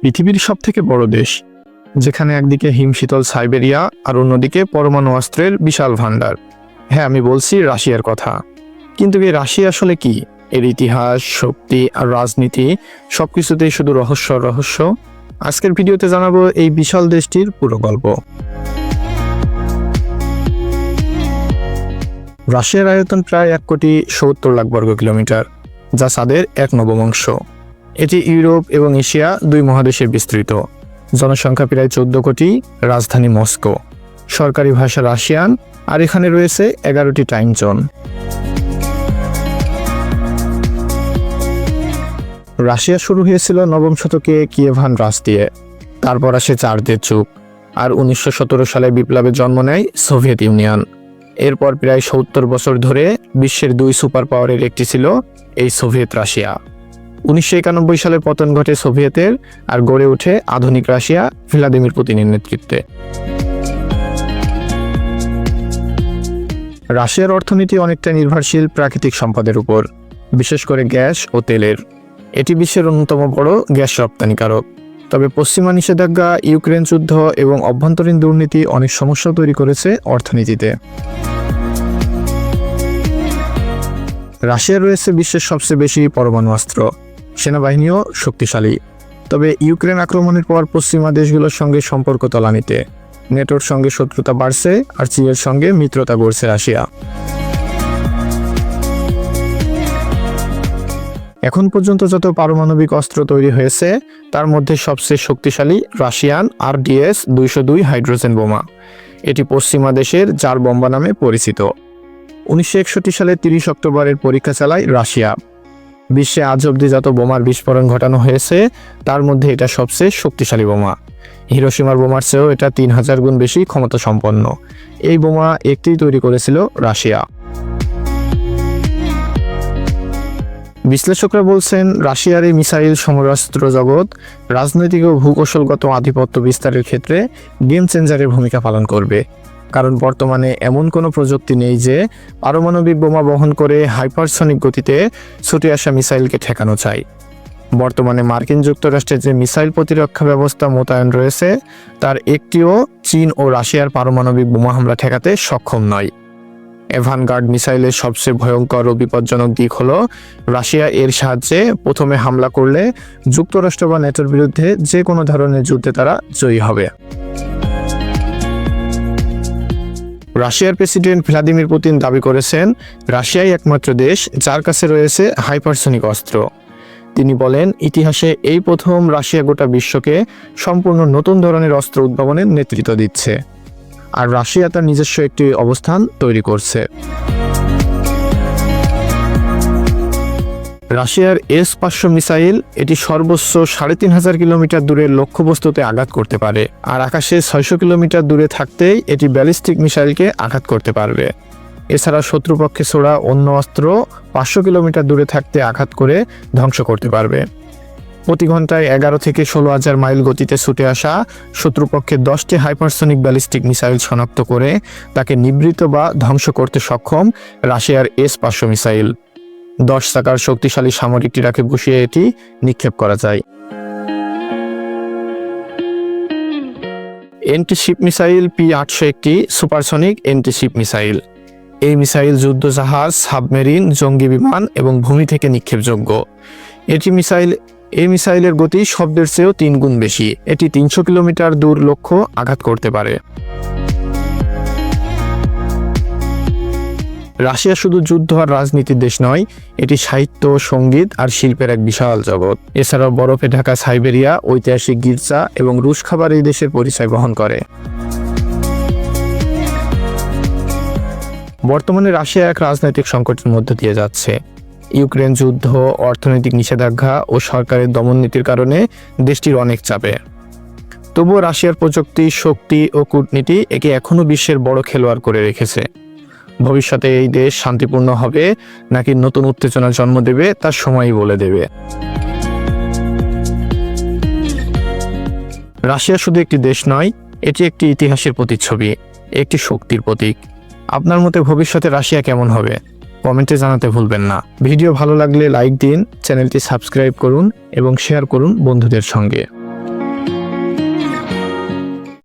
পৃথিবীর সবথেকে বড় দেশ, যেখানে একদিকে হিমশীতল সাইবেরিয়া আর অন্যদিকে পরমাণু অস্ত্রের বিশাল ভান্ডার। হ্যাঁ, আমি বলছি রাশিয়ার কথা। কিন্তু এই রাশিয়া আসলে কি? এর ইতিহাস, শক্তি আর রাজনীতি সবকিছুতেই শুধু রহস্য। আজকের ভিডিওতে জানাবো এই বিশাল দেশটির পুরো গল্প। রাশিয়ার আয়তন প্রায় 1,70,00,000 বর্গ কিলোমিটার, যা চাঁদের 1/9 এটি ইউরোপ এবং এশিয়া দুই মহাদেশে বিস্তৃত। জনসংখ্যা প্রায় 14 কোটি, রাজধানী মস্কো, সরকারি ভাষা রাশিয়ান, আর এখানে রয়েছে 11টি টাইম জোন। রাশিয়া শুরু হয়েছিল 9ম শতকে কিয়েভান রাজ দিয়ে, তারপর আসে চার্চের যুগ, আর 1917 সালে বিপ্লবে জন্ম নেয় সোভিয়েত ইউনিয়ন। এরপর প্রায় 70 বছর ধরে বিশ্বের দুই সুপার পাওয়ারের একটি ছিল এই সোভিয়েত রাশিয়া। 1991 সালে পতন ঘটে সোভিয়েতের, আর গড়ে ওঠে আধুনিক রাশিয়া ভ্লাদিমির পুতিনের নেতৃত্বে। রাশিয়ার অর্থনীতি অনেকটা নির্ভরশীল প্রাকৃতিক সম্পদের উপর, বিশেষ করে গ্যাস ও তেলের। এটি বিশ্বের অন্যতম বড় গ্যাস রপ্তানিকারক। তবে পশ্চিমা নিষেধাজ্ঞা, ইউক্রেন যুদ্ধ এবং অভ্যন্তরীণ দুর্নীতি অনেক সমস্যা তৈরি করেছে অর্থনীতিতে। রাশিয়ার রয়েছে বিশ্বের সবচেয়ে বেশি পরমাণু অস্ত্র, সেনাবাহিনীও শক্তিশালী। তবে ইউক্রেন আক্রমণের পর পশ্চিমা দেশগুলোর সঙ্গে সম্পর্ক তলানিতে। নেটোর সঙ্গে শত্রুতা বাড়ছে, আর চীনের সঙ্গে মিত্রতা গড়ছে রাশিয়া। এখন পর্যন্ত যত পারমাণবিক অস্ত্র তৈরি হয়েছে, তার মধ্যে সবচেয়ে শক্তিশালী রাশিয়ান RDS-202 হাইড্রোজেন বোমা। এটি পশ্চিমা দেশের জার বোমা নামে পরিচিত। 1961 সালে 30 অক্টোবরের পরীক্ষা চালায় রাশিয়া। বিশ্বে আজ অবধি যত বোমার বিস্ফোরণ ঘটানো হয়েছে, তার মধ্যে এটা সবচেয়ে শক্তিশালী বোমা। হিরোশিমার বোমার চেয়েও এটা 3000 গুণ বেশি ক্ষমতা সম্পন্ন। এই বোমা একটি তৈরি করেছিল রাশিয়া। বিশ্লেষকরা বলছেন, রাশিয়ার এই মিসাইল সমরাস্ত্র জগৎ রাজনৈতিক ও ভূকৌশলগত আধিপত্য বিস্তারের ক্ষেত্রে গেম চেঞ্জারের ভূমিকা পালন করবে। কারণ বর্তমানে এমন কোনো প্রযুক্তি নেই যে পারমাণবিক বোমা বহন করে হাইপারসনিক গতিতে ছুটে আসা মিসাইলকে ঠেকানো যায়। বর্তমানে মার্কিন যুক্তরাষ্ট্রের যে মিসাইল প্রতিরক্ষা ব্যবস্থা মোতায়েন রয়েছে, তার একটিও চীন ও রাশিয়ার পারমাণবিক বোমা হামলা ঠেকাতে সক্ষম নয়। অ্যাভানগার্ড মিসাইলের সবচেয়ে ভয়ঙ্কর ও বিপজ্জনক দিক হলো, রাশিয়া এর সাহায্যে প্রথমে হামলা করলে যুক্তরাষ্ট্র বা নেটোর বিরুদ্ধে যে কোনো ধরনের যুদ্ধে তারা জয়ী হবে। রাশিয়ার প্রেসিডেন্ট ভ্লাদিমির পুতিন দাবি করেছেন, রাশিয়াই একমাত্র দেশ যার কাছে রয়েছে হাইপারসনিক অস্ত্র। তিনি বলেন, ইতিহাসে এই প্রথম রাশিয়া গোটা বিশ্বকে সম্পূর্ণ নতুন ধরনের অস্ত্র উদ্ভাবনের নেতৃত্ব দিচ্ছে, আর রাশিয়া তার নিজস্ব একটি অবস্থান তৈরি করছে। রাশিয়ার S-500 মিসাইল, এটি সর্বোচ্চ 3500 কিলোমিটার দূরের লক্ষ্যবস্তুতে আঘাত করতে পারে, আর আকাশে 600 কিলোমিটার দূরে থাকতেই এটি ব্যালিস্টিক মিসাইলকে আঘাত করতে পারবে। এছাড়া শত্রুপক্ষে ছোড়া অন্য অস্ত্র 500 কিলোমিটার দূরে থাকতে আঘাত করে ধ্বংস করতে পারবে। প্রতি ঘন্টায় 11 থেকে 16,000 মাইল গতিতে ছুটে আসা শত্রুপক্ষের 10টি হাইপারসনিক ব্যালিস্টিক মিসাইল শনাক্ত করে তাকে নিবৃত বা ধ্বংস করতে সক্ষম রাশিয়ার S-500 মিসাইল। 10 চাকার শক্তিশালী সামরিক ট্রাকে বসিয়ে এটি নিক্ষেপ করা যায়। এন্টিশিপ মিসাইল P-800 একটি সুপারসনিক এন্টিশিপ মিসাইল। এই মিসাইল যুদ্ধজাহাজ, সাবমেরিন, জঙ্গি বিমান এবং ভূমি থেকে নিক্ষেপযোগ্য। এই মিসাইলের গতি শব্দের চেয়েও 3 গুণ বেশি। এটি 300 কিলোমিটার দূর লক্ষ্য আঘাত করতে পারে। রাশিয়া শুধু যুদ্ধ আর রাজনীতির দেশ নয়, এটি সাহিত্য, সঙ্গীত আর শিল্পের এক বিশাল জগৎ। এছাড়াও বরফে ঢাকা সাইবেরিয়া, ঐতিহাসিক গির্জা এবং রুশ খাবার এই দেশের পরিচয় বহন করে। বর্তমানে রাশিয়া এক রাজনৈতিক সংকটের মধ্য দিয়ে যাচ্ছে। ইউক্রেন যুদ্ধ, অর্থনৈতিক নিষেধাজ্ঞা ও সরকারের দমননীতির কারণে দেশটির অনেক চাপে। তবুও রাশিয়ার প্রযুক্তি, শক্তি ও কূটনীতি একে এখনও বিশ্বের বড় খেলোয়াড় করে রেখেছে। ভবিষ্যতে এই দেশ শান্তিপূর্ণ হবে নাকি নতুন উত্তেজনা জন্ম দেবে, তার সময়ই বলে দেবে। রাশিয়া শুধু একটি দেশ নয়, এটি একটি ইতিহাসের প্রতিচ্ছবি, একটি শক্তির প্রতীক। আপনার মতে ভবিষ্যতে রাশিয়া কেমন হবে? কমেন্টে জানাতে ভুলবেন না। ভিডিও ভালো লাগলে লাইক দিন, চ্যানেলটি সাবস্ক্রাইব করুন এবং শেয়ার করুন বন্ধুদের সঙ্গে।